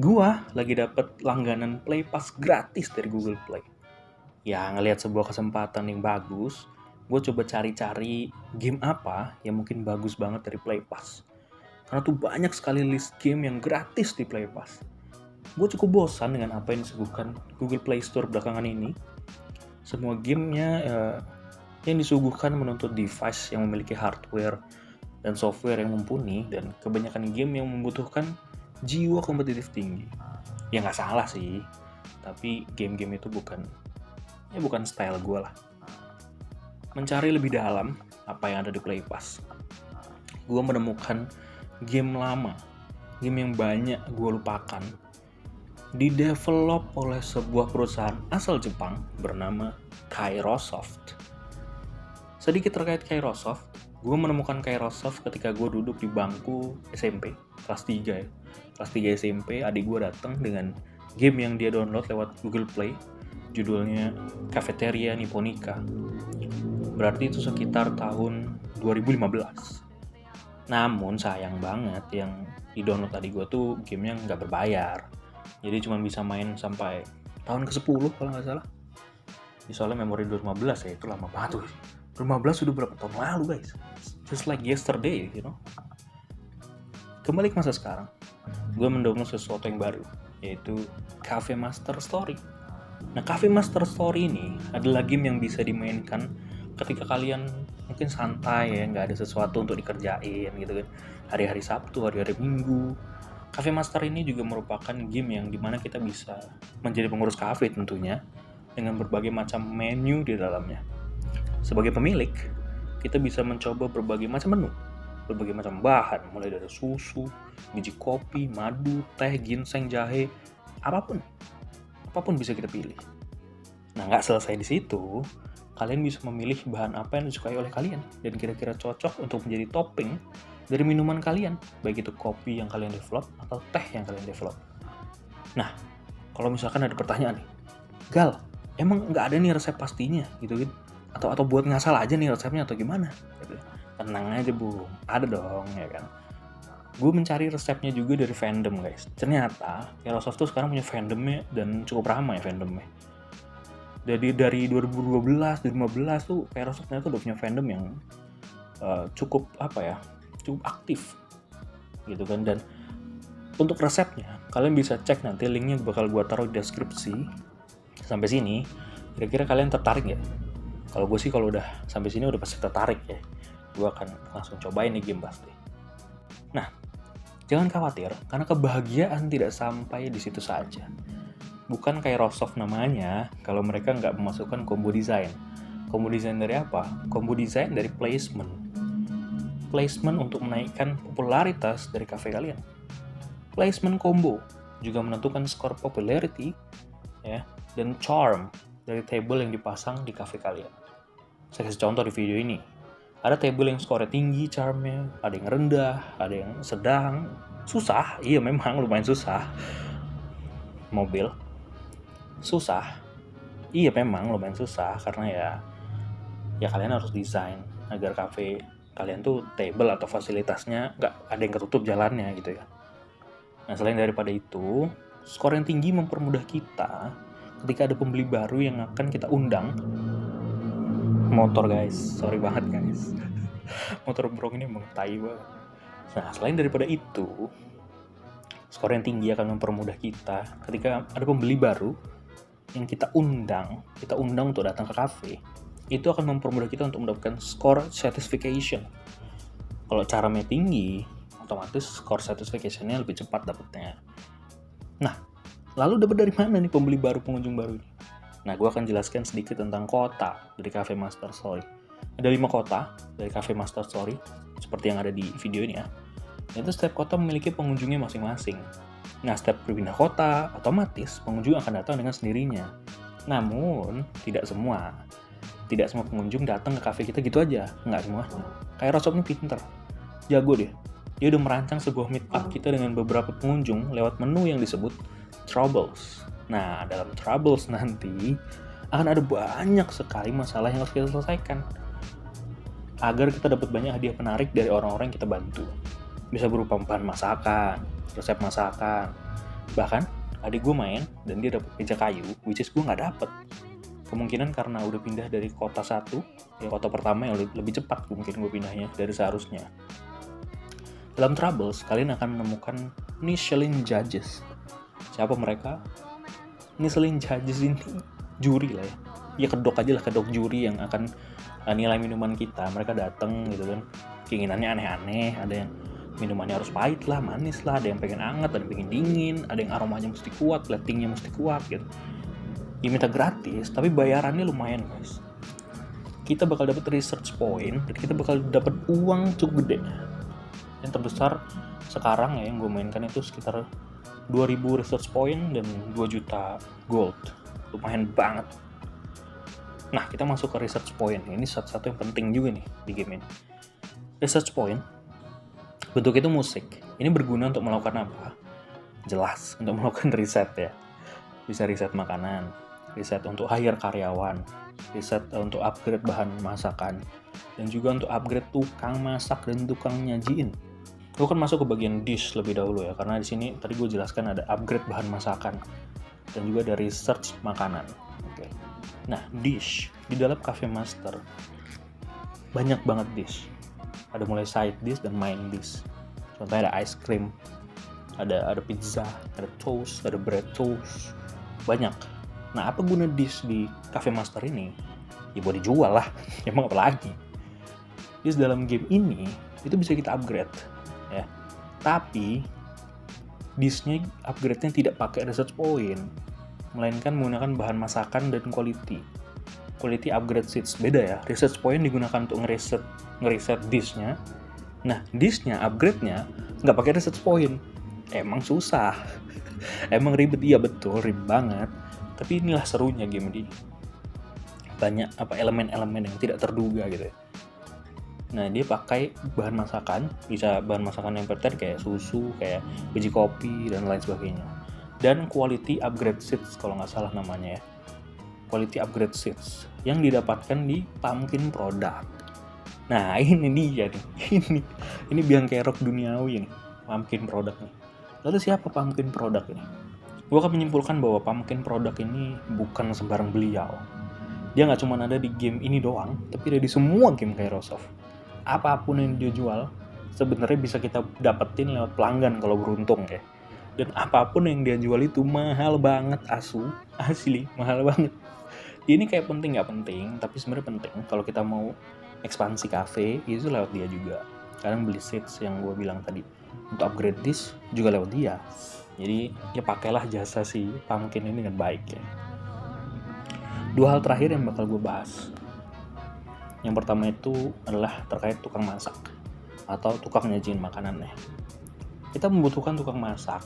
Gua lagi dapet langganan Play Pass gratis dari Google Play. Ya, ngelihat sebuah kesempatan yang bagus, gue coba cari-cari game apa yang mungkin bagus banget dari Play Pass. Karena tuh banyak sekali list game yang gratis di Play Pass. Gue cukup bosan dengan apa yang disuguhkan Google Play Store belakangan ini. Semua gamenya yang disuguhkan menuntut device yang memiliki hardware dan software yang mumpuni, dan kebanyakan game yang membutuhkan jiwa kompetitif tinggi. Ya nggak salah sih, tapi game-game itu bukan style gue lah. Mencari lebih dalam apa yang ada di Play Pass, gue menemukan game lama, game yang banyak gue lupakan, didevelop oleh sebuah perusahaan asal Jepang bernama Kairosoft. Sedikit terkait Kairosoft, gue menemukan Kairosoft ketika gue duduk di bangku SMP, kelas 3 ya. Kelas 3 SMP, adik gue datang dengan game yang dia download lewat Google Play, judulnya Cafeteria Nipponica. Berarti itu sekitar tahun 2015. Namun sayang banget yang di-download adik gue tuh gamenya nggak berbayar. Jadi cuma bisa main sampai tahun ke-10 kalau nggak salah. Soalnya memori 2015 ya, itu lama banget tuh. 2015 sudah berapa tahun lalu guys. Just like yesterday, you know. Kembali ke masa sekarang, gue mendownload sesuatu yang baru, yaitu Cafe Master Story. Nah, Cafe Master Story ini adalah game yang bisa dimainkan ketika kalian mungkin santai ya, nggak ada sesuatu untuk dikerjain gitu kan. Hari-hari Sabtu, hari-hari Minggu. Cafe Master ini juga merupakan game yang dimana kita bisa menjadi pengurus cafe tentunya, dengan berbagai macam menu di dalamnya. Sebagai pemilik, kita bisa mencoba berbagai macam menu, berbagai macam bahan, mulai dari susu, biji kopi, madu, teh, ginseng, jahe, apapun bisa kita pilih. Nah, nggak selesai di situ, kalian bisa memilih bahan apa yang disukai oleh kalian dan kira-kira cocok untuk menjadi topping dari minuman kalian, baik itu kopi yang kalian develop atau teh yang kalian develop. Nah, kalau misalkan ada pertanyaan nih, Gal, emang nggak ada nih resep pastinya gitu kan? Atau buat ngasal aja nih resepnya atau gimana? Gitu. Tenang aja bu, ada dong ya kan. Gue mencari resepnya juga dari fandom guys. Ternyata Kairosoft tuh sekarang punya fandomnya dan cukup ramai fandomnya. Jadi dari 2012, 2015 tuh Kairosoft ternyata udah punya fandom yang cukup aktif gitu kan. Dan untuk resepnya kalian bisa cek, nanti linknya bakal gue taruh di deskripsi. Sampai sini kira-kira kalian tertarik nggak? Kalau gue sih kalau udah sampai sini udah pasti tertarik ya. Gue akan langsung cobain nih game pasti. Nah, jangan khawatir karena kebahagiaan tidak sampai di situ saja. Bukan Kairosoft namanya kalau mereka nggak memasukkan combo design. Combo design dari apa? Combo design dari placement. Placement untuk menaikkan popularitas dari cafe kalian. Placement combo juga menentukan skor popularity ya, dan charm dari table yang dipasang di cafe kalian. Saya kasih contoh di video ini. Ada table yang skornya tinggi charmnya, ada yang rendah, ada yang sedang, susah, iya memang lumayan susah. Mobil, susah, iya memang lumayan susah karena ya kalian harus desain agar cafe kalian tuh table atau fasilitasnya nggak ada yang ketutup jalannya gitu ya. Nah, selain daripada itu, skor yang tinggi mempermudah kita ketika ada pembeli baru yang akan kita undang. Motor guys, sorry banget guys. Motor brong ini emang tai banget. Nah, selain daripada itu, skor yang tinggi akan mempermudah kita ketika ada pembeli baru yang kita undang untuk datang ke cafe. Itu akan mempermudah kita untuk mendapatkan skor satisfaction. Kalau caranya tinggi, otomatis skor satisfaction-nya lebih cepat dapatnya. Nah, lalu dapat dari mana nih pembeli baru, pengunjung baru ini? Nah, gue akan jelaskan sedikit tentang kota dari Cafe Master Story. Ada 5 kota dari Cafe Master Story, seperti yang ada di video ini ya. Itu setiap kota memiliki pengunjungnya masing-masing. Nah, setiap berpindah kota, otomatis pengunjung akan datang dengan sendirinya. Namun, tidak semua pengunjung datang ke cafe kita gitu aja. Nggak semuanya. Kairosoft ini pinter. Jago deh. Dia udah merancang sebuah meet up kita dengan beberapa pengunjung lewat menu yang disebut Troubles. Nah, dalam Troubles nanti akan ada banyak sekali masalah yang harus kita selesaikan agar kita dapat banyak hadiah menarik dari orang-orang yang kita bantu. Bisa berupa bahan masakan, resep masakan, Bahkan adik gue main dan dia dapet meja kayu, which is gue nggak dapet. Kemungkinan karena udah pindah dari kota satu, ya kota pertama yang lebih cepat mungkin gue pindahnya dari seharusnya. Dalam Troubles, kalian akan menemukan Michelin Judges. Siapa mereka? Michelin Judges ini juri lah ya. Ya kedok aja lah, kedok juri yang akan nilai minuman kita. Mereka datang gitu kan, keinginannya aneh-aneh. Ada yang minumannya harus pahit lah, manis lah, ada yang pengen hangat, ada yang pengen dingin, ada yang aromanya mesti kuat, platingnya mesti kuat gitu. Ya minta gratis, tapi bayarannya lumayan guys. Kita bakal dapat research point dan kita bakal dapat uang cukup gede. Yang terbesar sekarang ya yang gue mainkan itu sekitar 2000 research point dan 2 juta gold. Lumayan banget. Nah, kita masuk ke research point. Ini satu-satu yang penting juga nih di game ini. Research point bentuk itu musik. Ini berguna untuk melakukan apa? Jelas, untuk melakukan riset ya. Bisa riset makanan, riset untuk hire karyawan, riset untuk upgrade bahan masakan, dan juga untuk upgrade tukang masak dan tukang nyajiin. Gue kan masuk ke bagian dish lebih dahulu ya, karena di sini tadi gue jelaskan ada upgrade bahan masakan dan juga ada research makanan. Oke. Nah, dish di dalam Cafe Master banyak banget dish. Ada mulai side dish dan main dish. Contohnya ada ice cream, ada pizza, ada toast, ada bread toast, banyak. Nah, apa guna dish di Cafe Master ini? Ya buat dijual lah, emang apa lagi? Dish dalam game ini itu bisa kita upgrade ya. Tapi dishnya upgrade-nya tidak pakai research point, melainkan menggunakan bahan masakan dan quality upgrade seeds. Beda ya, research point digunakan untuk ngeriset dishnya. Nah, dishnya upgrade-nya nggak pakai research point. Emang susah, emang ribet, iya betul, ribet banget. Tapi inilah serunya game ini. Banyak elemen-elemen yang tidak terduga gitu ya. Nah, dia pakai bahan masakan, bisa bahan masakan yang tadi kayak susu, kayak biji kopi, dan lain sebagainya. Dan quality upgrade seeds, kalau nggak salah namanya ya. Quality upgrade seeds, yang didapatkan di Pumpkin Product. Nah, ini dia nih. Ini biang kerok duniawi nih, Pumpkin Product nih. Lalu siapa Pumpkin Product ini? Gue akan menyimpulkan bahwa Pumpkin Product ini bukan sembarang beliau. Dia nggak cuma ada di game ini doang, tapi ada di semua game Kairosoft. Apapun yang dia jual, sebenarnya bisa kita dapetin lewat pelanggan kalau beruntung ya. Dan apapun yang dia jual itu mahal banget, asli mahal banget. Ini kayak penting nggak penting, tapi sebenarnya penting kalau kita mau ekspansi cafe, itu lewat dia juga. Kadang beli seeds yang gue bilang tadi, untuk upgrade dish juga lewat dia. Jadi ya pakailah jasa si Pumpkin ini dengan baik ya. 2 hal terakhir yang bakal gue bahas. Yang pertama itu adalah terkait tukang masak atau tukang nyajiin makanannya. Kita membutuhkan tukang masak.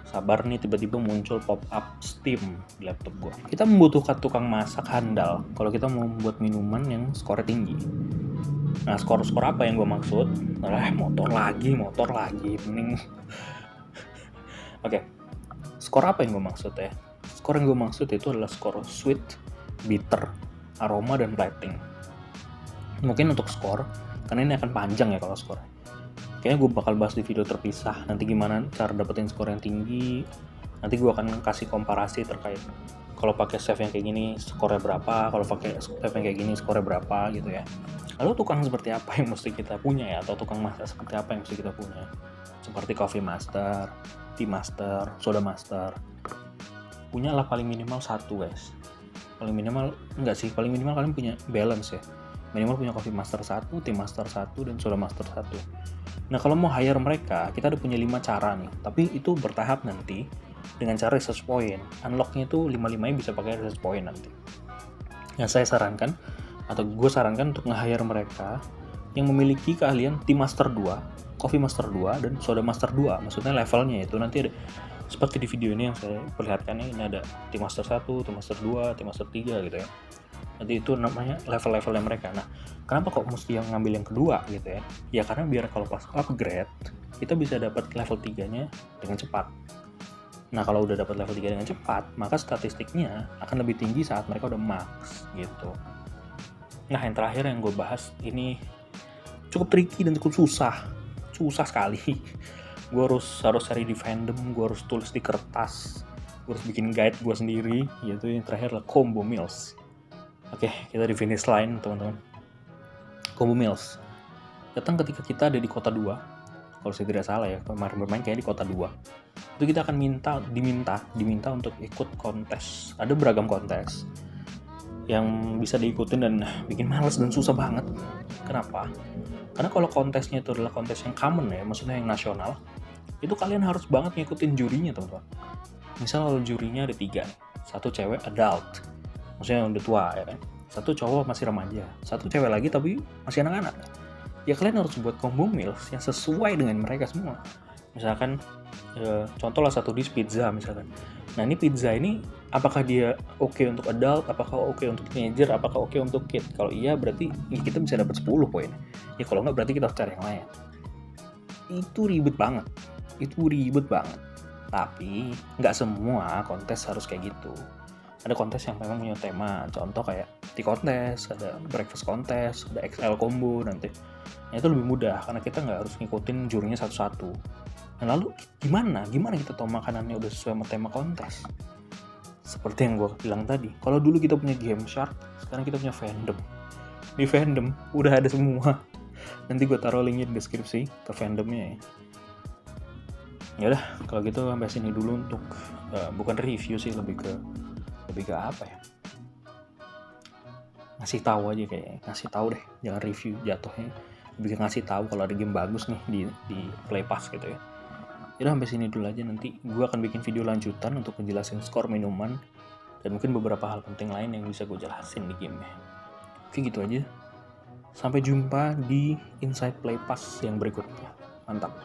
Sabar nih, tiba-tiba muncul pop-up Steam di laptop gue. Kita membutuhkan tukang masak handal kalau kita mau membuat minuman yang skornya tinggi. Nah, skor apa yang gue maksud? Motor lagi, mending. Oke. Skor apa yang gue maksud ya? Skor yang gue maksud itu adalah skor sweet, bitter, aroma, dan plating. Mungkin untuk skor, karena ini akan panjang ya kalau skor. Kayaknya gue bakal bahas di video terpisah. Nanti gimana cara dapetin skor yang tinggi. Nanti gue akan kasih komparasi terkait kalau pakai save yang kayak gini skornya berapa, kalau pakai save yang kayak gini skornya berapa gitu ya. Lalu tukang seperti apa yang mesti kita punya ya, atau tukang masak seperti apa yang mesti kita punya? Seperti Coffee Master, Tea Master, Soda Master. Punyalah paling minimal 1 guys. Paling minimal kalian punya balance ya. Minimal punya Coffee Master 1, Tea Master 1, dan Soda Master 1. Nah, kalau mau hire mereka, kita udah punya 5 cara nih. Tapi itu bertahap nanti dengan cara research point. Unlock-nya itu 5-5-nya bisa pakai research point nanti. Yang saya sarankan, atau gue sarankan untuk nge-hire mereka yang memiliki keahlian Tea Master 2, Coffee Master 2, dan Soda Master 2. Maksudnya levelnya itu nanti ada, seperti di video ini yang saya perlihatkan ini ada Tea Master 1, Tea Master 2, Tea Master 3 gitu ya. Nanti itu namanya level-levelnya mereka. Nah, kenapa kok mesti yang ngambil yang kedua gitu ya? Ya karena biar kalau pas upgrade, kita bisa dapat level 3-nya dengan cepat. Nah, kalau udah dapat level 3 dengan cepat, maka statistiknya akan lebih tinggi saat mereka udah max gitu. Nah, yang terakhir yang gue bahas ini cukup tricky dan cukup susah sekali. Gue harus cari di fandom, gue harus tulis di kertas, gue harus bikin guide gue sendiri, yaitu yang terakhir adalah Combo Mills. Oke, kita di finish line teman-teman. Combo Mills datang ketika kita ada di kota 2. Kalau saya tidak salah ya, kemarin bermain kayaknya di kota 2. Itu kita akan diminta untuk ikut kontes. Ada beragam kontes yang bisa diikutin dan bikin males dan susah banget. Kenapa? Karena kalau kontesnya itu adalah kontes yang common ya, maksudnya yang nasional, itu kalian harus banget ngikutin jurinya teman-teman. Misal kalau jurinya ada 3 nih. Satu cewek adult, maksudnya yang udah tua ya kan. Satu cowok masih remaja, satu cewek lagi tapi masih anak-anak. Ya kalian harus buat combo meals yang sesuai dengan mereka semua. Misalkan contoh lah satu dish pizza misalkan. Nah ini pizza ini apakah dia oke untuk adult, apakah oke untuk teenager, apakah oke untuk kid. Kalau iya berarti kita bisa dapat 10 poin. Ya kalau nggak berarti kita harus cari yang lain. Itu ribet banget. Tapi nggak semua kontes harus kayak gitu. Ada kontes yang memang punya tema. Contoh kayak tea kontes, ada breakfast kontes, ada XL combo nanti. Nah, itu lebih mudah karena kita nggak harus ngikutin jurinya satu-satu. Nah lalu gimana kita tahu makanannya udah sesuai sama tema kontes? Seperti yang gue bilang tadi, kalau dulu kita punya Game Shark, sekarang kita punya fandom. Di fandom udah ada semua. Nanti gue taruh linknya di deskripsi ke fandomnya ya. Ya udah, kalau gitu sampai sini dulu untuk bukan review sih, lebih ke apa ya? Ngasih tahu aja kayaknya. Ngasih tahu deh, jangan review jatuhnya. Lebih ke ngasih tahu kalau ada game bagus nih di Play Pass gitu ya. Udah sampai sini dulu aja, nanti gue akan bikin video lanjutan untuk menjelasin skor minuman dan mungkin beberapa hal penting lain yang bisa gue jelasin di gamenya. Oke gitu aja. Sampai jumpa di Inside Play Pass yang berikutnya. Mantap.